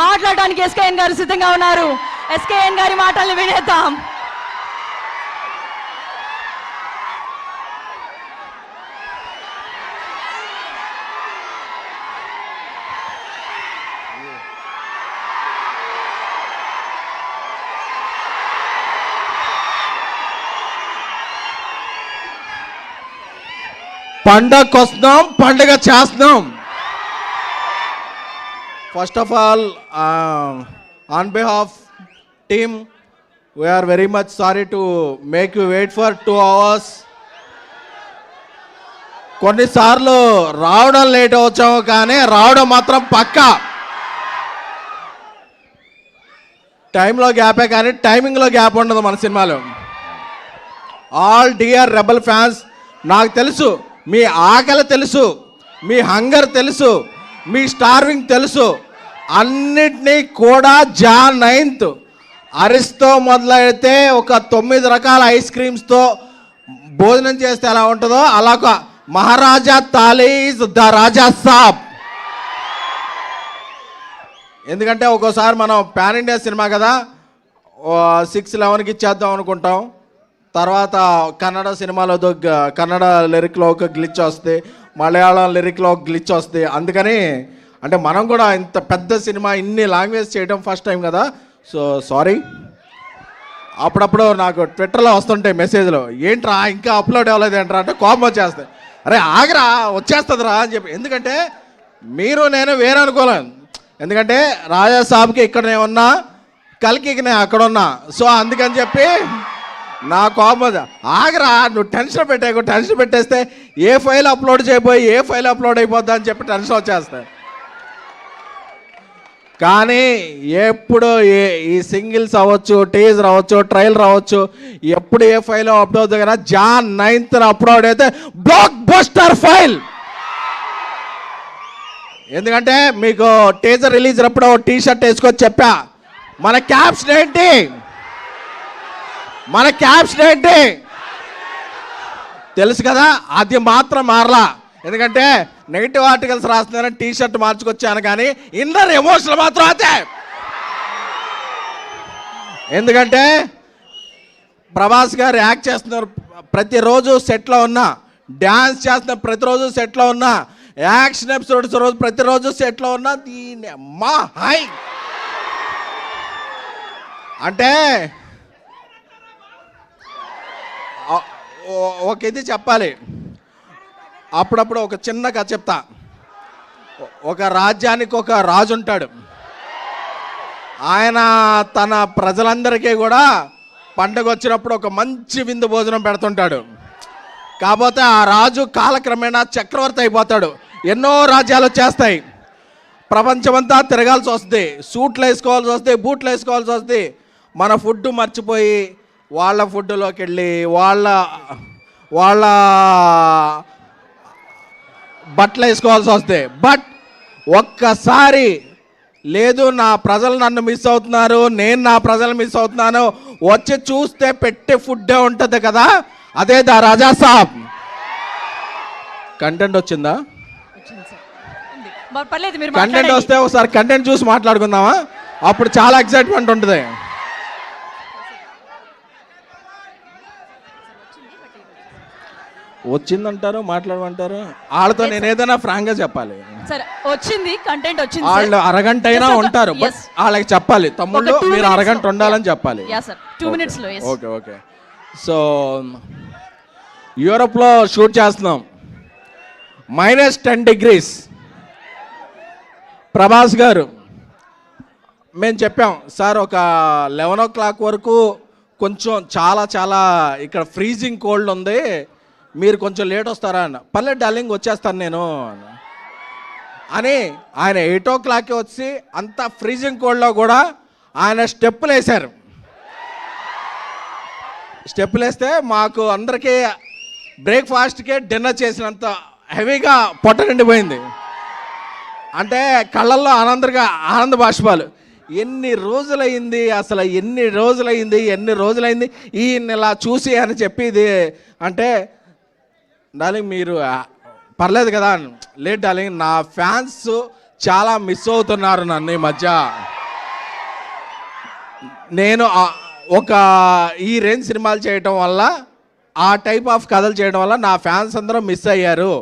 మాట్లాడడానికి ఎస్కేఎన్ గారు సిద్ధంగా ఉన్నారు. ఎస్కేఎన్ గారి మాటల్ని వినేద్దాం. పండగకు వస్తున్నాం, పండుగ చేస్తున్నాం. First of all, on behalf team, we are very much sorry to make you wait for 2 hours. కొన్నిసార్లు రావడం లేట్ అవచ్చాము, కానీ రావడం మాత్రం పక్కా. టైంలో గ్యాపే కానీ టైమింగ్లో గ్యాప్ ఉండదు మన సినిమాలో. ఆల్ డియర్ రెబల్ ఫ్యాన్స్, నాకు తెలుసు మీ ఆకలి తెలుసు, మీ హంగర్ తెలుసు, మీ స్టార్వింగ్ తెలుసు. అన్నిటినీ కూడా జాన్ 9th అరిస్తో మొదలైతే ఒక 9 రకాల ఐస్ క్రీమ్స్తో భోజనం చేస్తే ఎలా ఉంటుందో అలా ఒక మహారాజా తాలీజ్ ద రాజా సాబ్. ఎందుకంటే ఒక్కోసారి మనం పాన్ ఇండియా సినిమా కదా, 6-11కి ఇచ్చేద్దాం అనుకుంటాం. తర్వాత కన్నడ సినిమాలో కన్నడ లిరిక్లో ఒక గ్లిచ్ వస్తే, మలయాళం లిరిక్లో ఒక గ్లిచ్ వస్తే. అందుకని అంటే మనం కూడా ఇంత పెద్ద సినిమా ఇన్ని లాంగ్వేజ్ చేయడం ఫస్ట్ టైం కదా, సో సారీ. అప్పుడప్పుడు నాకు ట్విట్టర్లో వస్తుంటాయి మెసేజ్లు, ఏంట్రా ఇంకా అప్లోడ్ అవ్వలేదు ఏంట్రా అంటే కోపం వచ్చేస్తాయి. అరే ఆగరా, వచ్చేస్తుందిరా అని చెప్పి. ఎందుకంటే మీరు నేను వేరే అనుకోలేను. ఎందుకంటే రాజా సాబ్కి ఇక్కడ నేను ఉన్నా, కల్కి నేను అక్కడ ఉన్నా. సో అందుకని చెప్పి నా కోపం, ఆగరా నువ్వు టెన్షన్ పెట్టేస్తే ఏ ఫైల్ అప్లోడ్ చేయబోయి ఏ ఫైల్ అప్లోడ్ అయిపోద్దా అని చెప్పి టెన్షన్ వచ్చేస్తాయి. కానీ ఎప్పుడు ఈ సింగిల్స్ అవ్వచ్చు, టీజర్ అవ్వచ్చు, ట్రైలర్ అవ్వచ్చు, ఎప్పుడు ఏ ఫైల్ అప్లోడ్ అవుతుంది కదా, జాన్ 9th అప్లోడ్ అయితే బ్లాక్ బస్టర్ ఫైల్. ఎందుకంటే మీకు టీజర్ రిలీజ్ అప్పుడు టీ షర్ట్ వేసుకొని చెప్పా, మన క్యాప్షన్ ఏంటి తెలుసు కదా, అది మాత్రం మారలా. ఎందుకంటే నెగిటివ్ ఆర్టికల్స్ రాస్తున్నారని టీ షర్ట్ మార్చుకొచ్చాను, కానీ ఇన్నర్ ఎమోషనల్ మాత్రం అదే. ఎందుకంటే ప్రభాస్ గారు యాక్ట్ చేస్తున్నారు ప్రతిరోజు సెట్లో ఉన్నా, డ్యాన్స్ చేస్తున్న ప్రతిరోజు సెట్లో ఉన్నా, యాక్షన్ ఎపిసోడ్స్ రోజు ప్రతిరోజు సెట్లో ఉన్నా. దీని అమ్మా హై అంటే ఒక ఇది చెప్పాలి. అప్పుడప్పుడు ఒక చిన్న కథ చెప్తా. ఒక రాజ్యానికి ఒక రాజు ఉంటాడు. ఆయన తన ప్రజలందరికీ కూడా పండగ వచ్చినప్పుడు ఒక మంచి విందు భోజనం పెడుతుంటాడు. కాకపోతే ఆ రాజు కాలక్రమేణా చక్రవర్తి అయిపోతాడు. ఎన్నో రాజ్యాలు వచ్చేస్తాయి, ప్రపంచమంతా తిరగాల్సి వస్తుంది, సూట్లు వేసుకోవాల్సి వస్తుంది, బూట్లు వేసుకోవాల్సి వస్తుంది. మన ఫుడ్ మర్చిపోయి వాళ్ళ ఫుడ్లోకి వెళ్ళి వాళ్ళ బట్టలు వేసుకోవాల్సి వస్తుంది. బట్ ఒక్కసారి లేదు, నా ప్రజలు నన్ను మిస్ అవుతున్నారు, నేను నా ప్రజలు మిస్ అవుతున్నాను, వచ్చి చూస్తే పెట్టే ఫుడ్డే ఉంటుంది కదా, అదే దా రాజా సాబ్. కంటెంట్ వచ్చిందా? కంటెంట్ వస్తే ఒకసారి కంటెంట్ చూసి మాట్లాడుకుందామా? అప్పుడు చాలా ఎక్సైట్మెంట్ ఉంటుంది. వచ్చిందంటారు, మాట్లాడమంటారు. వాళ్ళతో నేను ఏదైనా ఫ్రాంక్ గా చెప్పాలి. వచ్చింది, కంటెంట్ వచ్చింది. వాళ్ళు అరగంట అయినా ఉంటారు, బట్ వాళ్ళకి చెప్పాలి, తమ్ముళ్ళు మీరు అరగంట ఉండాలని చెప్పాలి. 2 minutes లో. Okay okay. సో యూరోప్లో షూట్ చేస్తున్నాం, -10 degrees. ప్రభాస్ గారు మేము చెప్పాం, సార్ ఒక 11 o'clock వరకు కొంచెం చాలా ఇక్కడ ఫ్రీజింగ్ కోల్డ్ ఉంది, మీరు కొంచెం లేట్ వస్తారా అన్న. పర్లేదు డార్లింగ్ వచ్చేస్తాను నేను అని ఆయన 8 o'clock వచ్చి అంత ఫ్రీజింగ్ కోల్డ్లో కూడా ఆయన స్టెప్పులు వేశారు. స్టెప్పులు వేస్తే మాకు అందరికీ బ్రేక్ఫాస్ట్కే డిన్నర్ చేసినంత హెవీగా పొట్ట నిండిపోయింది. అంటే కళ్ళల్లో ఆనంద బాష్పాలు. ఎన్ని రోజులైంది అసలు, ఎన్ని రోజులైంది ఈయన ఇలా చూసి అని చెప్పి ఇది అంటే, డార్లింగ్ మీరు పర్లేదు కదా, లేట్ డార్లింగ్, నా ఫ్యాన్స్ చాలా మిస్ అవుతున్నారు నన్ను ఈ మధ్య. నేను ఒక ఈ రేంజ్ సినిమాలు చేయటం వల్ల, ఆ టైప్ ఆఫ్ కథలు చేయడం వల్ల నా ఫ్యాన్స్ అందరూ మిస్ అయ్యారు.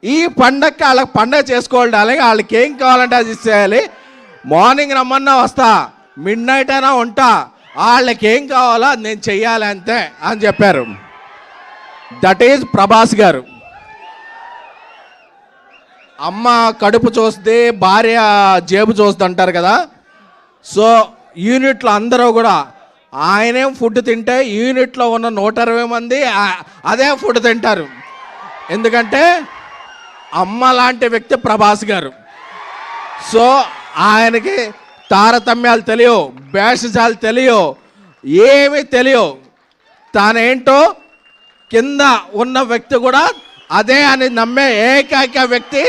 ఈ పండగకి వాళ్ళకి పండగ చేసుకోవాలి, అలాగే వాళ్ళకి ఏం కావాలంటే అది ఇచ్చేయాలి. మార్నింగ్ రమ్మన్నా వస్తా, మిడ్ నైట్ అయినా ఉంటా, వాళ్ళకి ఏం కావాలో అది నేను చెయ్యాలి అంతే అని చెప్పారు. దట్ ఈజ్ ప్రభాస్ గారు. అమ్మ కడుపు చూస్తే భార్య జేబు చూస్తుంది అంటారు కదా. సో యూనిట్లో అందరూ కూడా ఆయనేం ఫుడ్ తింటే యూనిట్లో ఉన్న 120 మంది అదే ఫుడ్ తింటారు. ఎందుకంటే అమ్మ లాంటి వ్యక్తి ప్రభాస్ గారు. సో ఆయనకి తారతమ్యాలు తెలియవు, భేషజాలు తెలియవు, ఏమీ తెలియవు. తానేంటో కింద ఉన్న వ్యక్తి కూడా అదే అని నమ్మే ఏకైక వ్యక్తి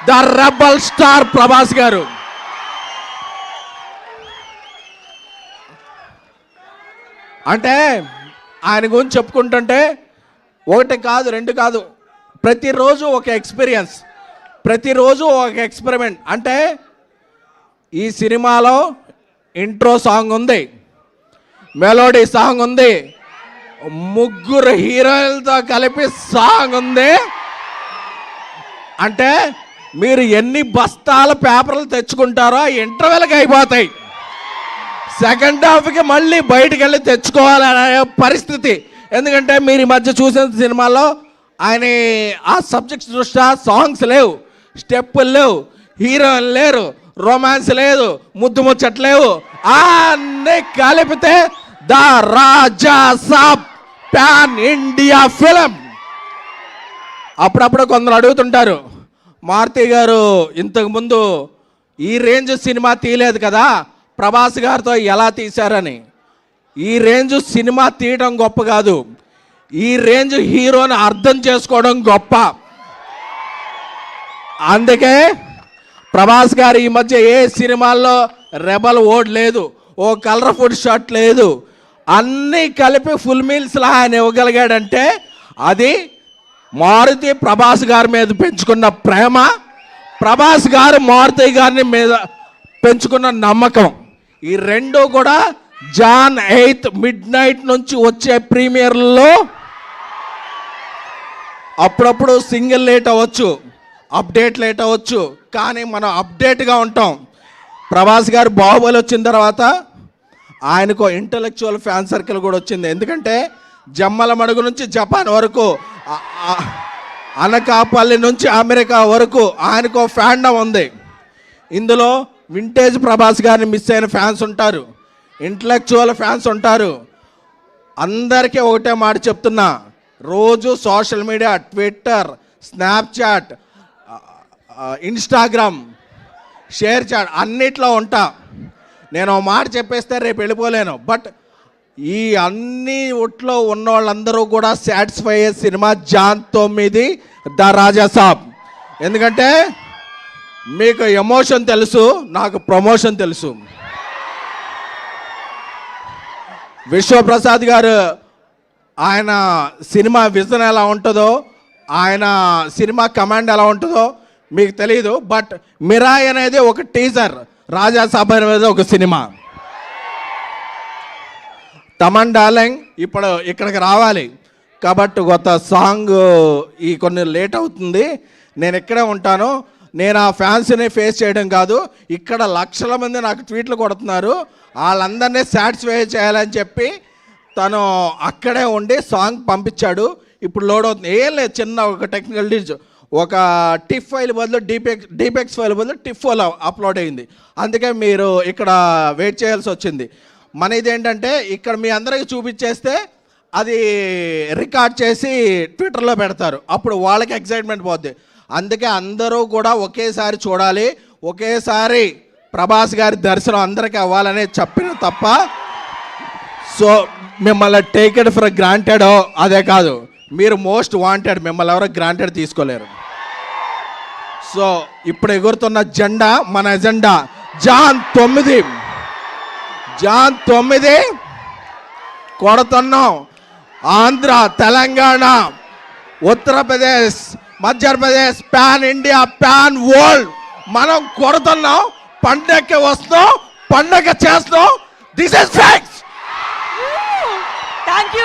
ద రెబల్ స్టార్ ప్రభాస్ గారు. అంటే ఆయన గురించి చెప్పుకుంటుంటే ఒకటి కాదు, రెండు కాదు, ప్రతిరోజు ఒక ఎక్స్పీరియన్స్, ప్రతిరోజు ఒక ఎక్స్పెరిమెంట్. అంటే ఈ సినిమాలో ఇంట్రో సాంగ్ ఉంది, మెలోడీ సాంగ్ ఉంది, ముగ్గురు హీరోయిన్లతో కలిపి సాంగ్ ఉంది. అంటే మీరు ఎన్ని బస్తాల పేపర్లు తెచ్చుకుంటారో ఇంటర్వెల్కి అయిపోతాయి. సెకండ్ హాఫ్కి మళ్ళీ బయటికి వెళ్ళి తెచ్చుకోవాలనే పరిస్థితి. ఎందుకంటే మీరు ఈ మధ్య చూసిన సినిమాల్లో ఆయన ఆ సబ్జెక్ట్స్ దృష్ట్యా సాంగ్స్ లేవు, స్టెప్పులు లేవు, హీరోయిన్ లేరు, రొమాన్స్ లేదు, ముద్దు ముచ్చట్లేవు. అన్నీ కలిపితే the Raja Saab pan India film. అప్పుడప్పుడు కొందరు అడుగుతుంటారు, మారుతి గారు ఇంతకుముందు ఈ రేంజ్ సినిమా తీయలేదు కదా, ప్రభాస్ గారితో ఎలా తీశారని. ఈ రేంజ్ సినిమా తీయడం గొప్ప కాదు, ఈ రేంజ్ హీరోని అర్థం చేసుకోవడం గొప్ప. అందుకే ప్రభాస్ గారు ఈ మధ్య ఏ సినిమాల్లో రెబల్ ఓడ్ లేదు, ఓ కలర్ఫుల్ షర్ట్ లేదు, అన్నీ కలిపి ఫుల్ మీల్స్లా ఆయన ఇవ్వగలిగాడంటే అది మారుతి ప్రభాస్ గారి మీద పెంచుకున్న ప్రేమ, ప్రభాస్ గారు మారుతి గారిని మీద పెంచుకున్న నమ్మకం. ఈ రెండు కూడా జాన్ 8 మిడ్ నైట్ నుంచి వచ్చే ప్రీమియర్లో అప్పుడప్పుడు సింగిల్ లేట్ అవ్వచ్చు, అప్డేట్ లేట్ అవ్వచ్చు, కానీ మనం అప్డేట్గా ఉంటాం. ప్రభాస్ గారు బాహుబలి వచ్చిన తర్వాత ఆయనకు ఇంటలెక్చువల్ ఫ్యాన్ సర్కిల్ కూడా వచ్చింది. ఎందుకంటే జమ్మల మడుగు నుంచి జపాన్ వరకు, అనకాపల్లి నుంచి అమెరికా వరకు ఆయనకు ఫ్యాండమ్ ఉంది. ఇందులో వింటేజ్ ప్రభాస్ గారిని మిస్ అయిన ఫ్యాన్స్ ఉంటారు, ఇంటలెక్చువల్ ఫ్యాన్స్ ఉంటారు. అందరికీ ఒకటే మాట చెప్తున్నా, రోజు social media, Twitter, Snapchat, Instagram, ShareChat అన్నిట్లో ఉంటా. నేను మాట చెప్పేస్తే రేపు వెళ్ళిపోలేను. బట్ ఈ అన్ని ఒట్లో ఉన్న వాళ్ళందరూ కూడా సాటిస్ఫై అయ్యే సినిమా జాన్ 9 ద రాజా సాబ్. ఎందుకంటే మీకు ఎమోషన్ తెలుసు, నాకు ప్రమోషన్ తెలుసు. విశ్వప్రసాద్ గారు ఆయన సినిమా విజన్ ఎలా ఉంటుందో, ఆయన సినిమా కమాండ్ ఎలా ఉంటుందో మీకు తెలియదు. బట్ మిరాయ్ అనేది ఒక టీజర్, రాజా సాబ్ అనేది ఒక సినిమా. తమన్ డార్లింగ్ ఇప్పుడు ఇక్కడికి రావాలి కాబట్టి కొత్త సాంగ్ ఈ కొన్ని లేట్ అవుతుంది, నేను ఇక్కడే ఉంటాను. నేను ఆ ఫ్యాన్స్ని ఫేస్ చేయడం కాదు, ఇక్కడ లక్షల మంది నాకు ట్వీట్లు కొడుతున్నారు, వాళ్ళందరినీ సాటిస్ఫై చేయాలని చెప్పి తను అక్కడే ఉండి సాంగ్ పంపించాడు. ఇప్పుడు లోడ్ అవుతుంది. ఏం లేదు, చిన్న ఒక టెక్నికల్ డిజ్, ఒక టిఫ్ ఫైల్ బదులు డీపెక్స్ ఫైల్ బదులు టిఫ్ ఫైల్ అప్లోడ్ అయింది. అందుకే మీరు ఇక్కడ వెయిట్ చేయాల్సి వచ్చింది. మన ఇదేంటంటే ఇక్కడ మీ అందరికీ చూపించేస్తే అది రికార్డ్ చేసి ట్విట్టర్లో పెడతారు, అప్పుడు వాళ్ళకి ఎక్సైట్మెంట్ పోద్ది. అందుకే అందరూ కూడా ఒకేసారి చూడాలి, ఒకేసారి ప్రభాస్ గారి దర్శనం అందరికీ అవ్వాలని చెప్పిన తప్ప సో మిమ్మల్ని టేక్ ఇట్ ఫర్ గ్రాంటెడ్ అదే కాదు, మీరు మోస్ట్ వాంటెడ్, మిమ్మల్ని ఎవరో గ్రాంటెడ్ తీసుకోలేరు. సో ఇప్పుడు ఎగురుతున్న జెండా మన ఎజెండా జాన్ 9 కొడుతున్నాం. Andhra, Telangana, Uttar Pradesh, Madhya Pradesh, pan India, pan world మనం కొడుతున్నాం. పండగకి వస్తాం, పండగ చేస్తాం. This is fact. Thank you